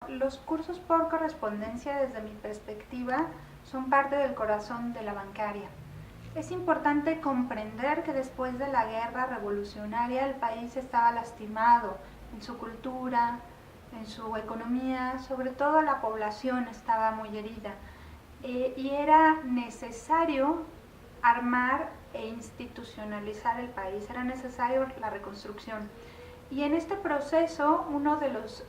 Los cursos por correspondencia, desde mi perspectiva, son parte del corazón de la bancaria. Es importante comprender que después de la guerra revolucionaria el país estaba lastimado en su cultura, en su economía, sobre todo la población estaba muy herida, y era necesario armar e institucionalizar el país, era necesario la reconstrucción. Y en este proceso uno de los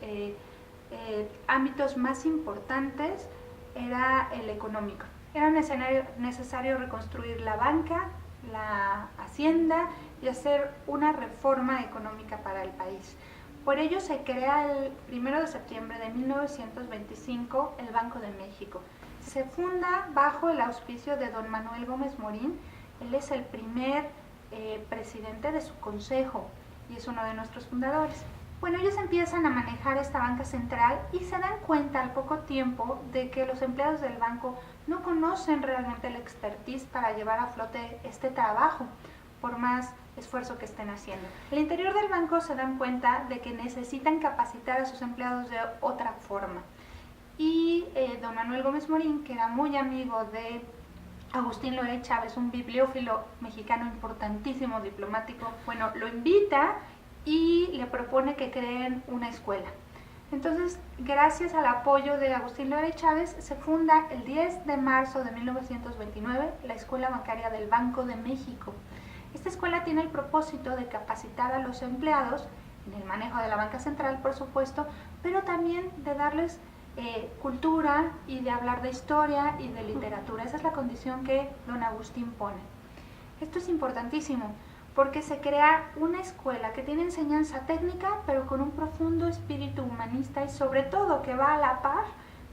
ámbitos más importantes era el económico. Era necesario reconstruir la banca, la hacienda y hacer una reforma económica para el país. Por ello se crea el 1 de septiembre de 1925 el Banco de México. Se funda bajo el auspicio de don Manuel Gómez Morín. Él es el primer presidente de su consejo y es uno de nuestros fundadores. Bueno, ellos empiezan a manejar esta banca central y se dan cuenta al poco tiempo de que los empleados del banco no conocen realmente la expertise para llevar a flote este trabajo, por más esfuerzo que estén haciendo. Al interior del banco se dan cuenta de que necesitan capacitar a sus empleados de otra forma. Y don Manuel Gómez Morín, que era muy amigo de Agustín Lora Chávez, un bibliófilo mexicano importantísimo, diplomático, bueno, lo invita y le propone que creen una escuela. Entonces, gracias al apoyo de Agustín Lora Chávez, se funda el 10 de marzo de 1929 la Escuela Bancaria del Banco de México. Esta escuela tiene el propósito de capacitar a los empleados en el manejo de la banca central, por supuesto, pero también de darles cultura y de hablar de historia y de literatura. Esa es la condición que don Agustín pone. Esto es importantísimo porque se crea una escuela que tiene enseñanza técnica, pero con un profundo espíritu humanista y sobre todo que va a la par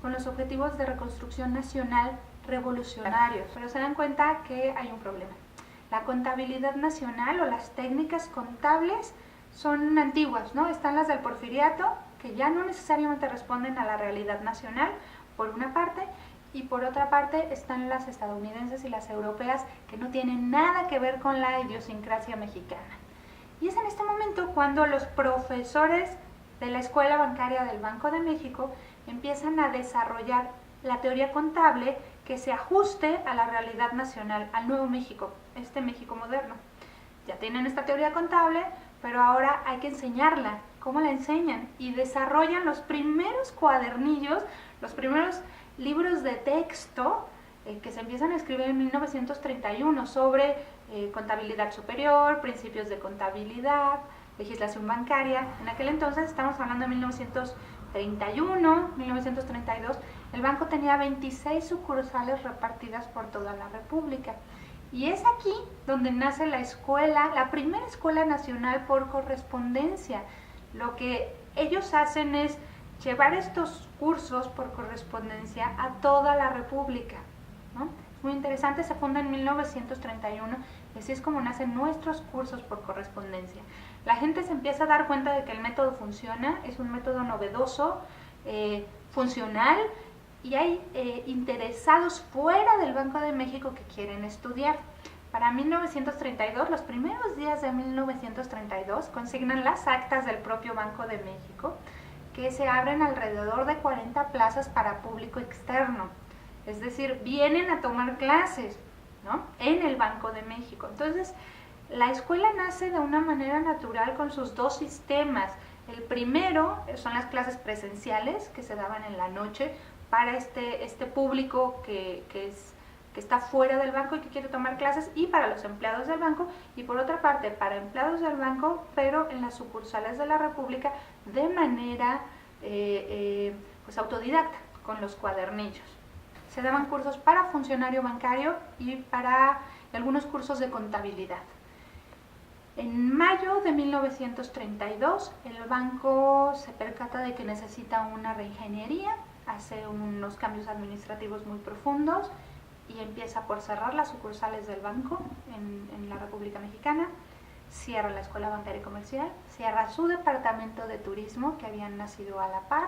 con los objetivos de reconstrucción nacional revolucionarios. Pero se dan cuenta que hay un problema. La contabilidad nacional o las técnicas contables son antiguas, ¿no? Están las del Porfiriato, que ya no necesariamente responden a la realidad nacional, por una parte, y por otra parte están las estadounidenses y las europeas, que no tienen nada que ver con la idiosincrasia mexicana. Y es en este momento cuando los profesores de la Escuela Bancaria del Banco de México empiezan a desarrollar la teoría contable que se ajuste a la realidad nacional, al nuevo México, este México moderno. Ya tienen esta teoría contable, pero ahora hay que enseñarla. ¿Cómo la enseñan? Y desarrollan los primeros cuadernillos, los primeros libros de texto que se empiezan a escribir en 1931 sobre contabilidad superior, principios de contabilidad, legislación bancaria. En aquel entonces, estamos hablando de 1931, 1932, el banco tenía 26 sucursales repartidas por toda la República. Y es aquí donde nace la escuela, la primera escuela nacional por correspondencia. Lo que ellos hacen es llevar estos cursos por correspondencia a toda la República, ¿no? Es muy interesante, se funda en 1931 y así es como nacen nuestros cursos por correspondencia. La gente se empieza a dar cuenta de que el método funciona, es un método novedoso, funcional, y hay interesados fuera del Banco de México que quieren estudiar. Para 1932, los primeros días de 1932, consignan las actas del propio Banco de México, que se abren alrededor de 40 plazas para público externo. Es decir, vienen a tomar clases, ¿no?, en el Banco de México. Entonces, la escuela nace de una manera natural con sus dos sistemas. El primero son las clases presenciales que se daban en la noche para este público que está fuera del banco y que quiere tomar clases, y para los empleados del banco, y por otra parte para empleados del banco, pero en las sucursales de la República de manera pues autodidacta, con los cuadernillos. Se daban cursos para funcionario bancario y para algunos cursos de contabilidad. En mayo de 1932 el banco se percata de que necesita una reingeniería, hace unos cambios administrativos muy profundos y empieza por cerrar las sucursales del banco en la República Mexicana, cierra la Escuela Bancaria y Comercial, cierra su departamento de turismo que habían nacido a la par,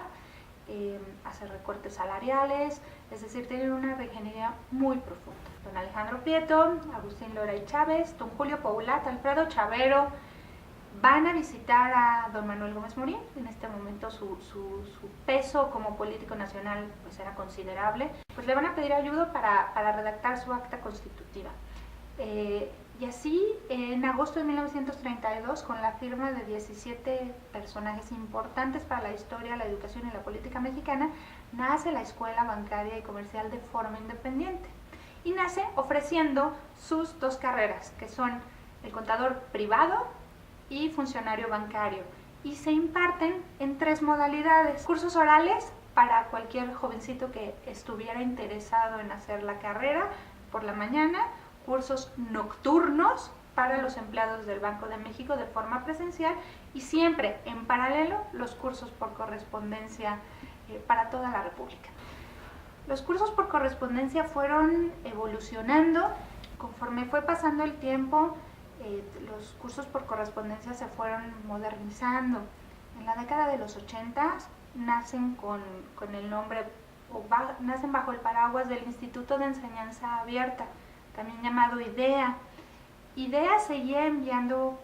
hace recortes salariales, es decir, tienen una reingeniería muy profunda. Don Alejandro Prieto, Agustín Lora Chávez, don Julio Paulat, Alfredo Chavero, van a visitar a don Manuel Gómez Morín. En este momento su peso como político nacional pues era considerable. Pues le van a pedir ayuda para redactar su acta constitutiva. Y así, en agosto de 1932, con la firma de 17 personajes importantes para la historia, la educación y la política mexicana, nace la Escuela Bancaria y Comercial de forma independiente. Y nace ofreciendo sus dos carreras, que son el contador privado y funcionario bancario. Y se imparten en 3 modalidades: cursos orales para cualquier jovencito que estuviera interesado en hacer la carrera por la mañana, cursos nocturnos para los empleados del Banco de México de forma presencial, y siempre en paralelo los cursos por correspondencia para toda la República. Los cursos por correspondencia fueron evolucionando conforme fue pasando el tiempo. Los cursos por correspondencia se fueron modernizando. En la década de los 80 nacen con el nombre, nacen bajo el paraguas del Instituto de Enseñanza Abierta, también llamado IDEA. IDEA seguía enviando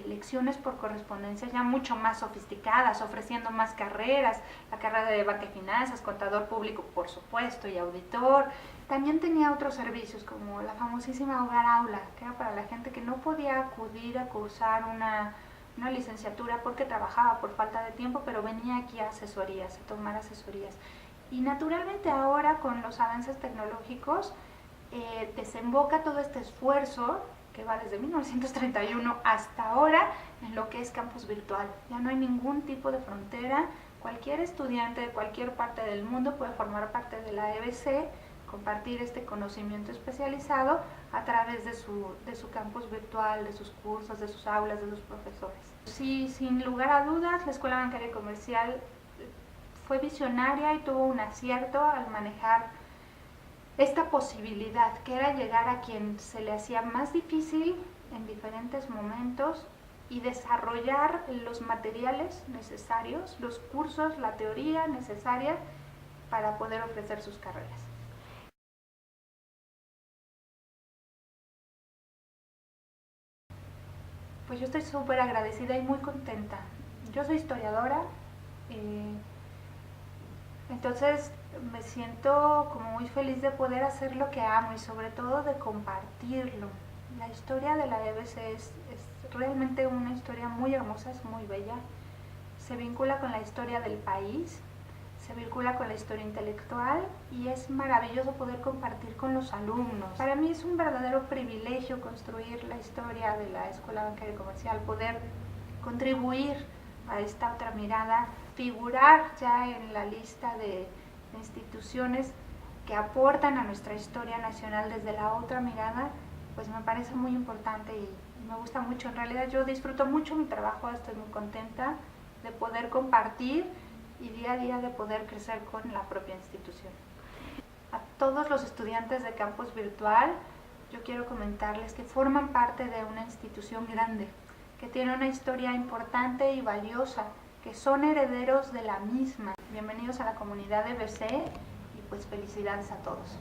lecciones por correspondencia ya mucho más sofisticadas, ofreciendo más carreras, la carrera de banca y finanzas, contador público por supuesto y auditor. También tenía otros servicios como la famosísima Hogar Aula, que era para la gente que no podía acudir a cursar una licenciatura porque trabajaba por falta de tiempo, pero venía aquí a asesorías, a tomar asesorías. Y naturalmente ahora con los avances tecnológicos desemboca todo este esfuerzo que va desde 1931 hasta ahora en lo que es campus virtual. Ya no hay ningún tipo de frontera, cualquier estudiante de cualquier parte del mundo puede formar parte de la EBC, compartir este conocimiento especializado a través de su campus virtual, de sus cursos, de sus aulas, de sus profesores. Sí, sin lugar a dudas, la Escuela Bancaria y Comercial fue visionaria y tuvo un acierto al manejar esta posibilidad, que era llegar a quien se le hacía más difícil en diferentes momentos y desarrollar los materiales necesarios, los cursos, la teoría necesaria para poder ofrecer sus carreras. Pues yo estoy súper agradecida y muy contenta. Yo soy historiadora, entonces me siento como muy feliz de poder hacer lo que amo y sobre todo de compartirlo. La historia de la EBC es realmente una historia muy hermosa, es muy bella. Se vincula con la historia del país, se vincula con la historia intelectual y es maravilloso poder compartir con los alumnos. Para mí es un verdadero privilegio construir la historia de la Escuela Bancaria y Comercial, poder contribuir a esta otra mirada, figurar ya en la lista de instituciones que aportan a nuestra historia nacional desde la otra mirada, pues me parece muy importante y me gusta mucho. En realidad yo disfruto mucho mi trabajo, estoy muy contenta de poder compartir y día a día de poder crecer con la propia institución. A todos los estudiantes de campus virtual, yo quiero comentarles que forman parte de una institución grande, que tiene una historia importante y valiosa, que son herederos de la misma. Bienvenidos a la comunidad EBC y pues felicidades a todos.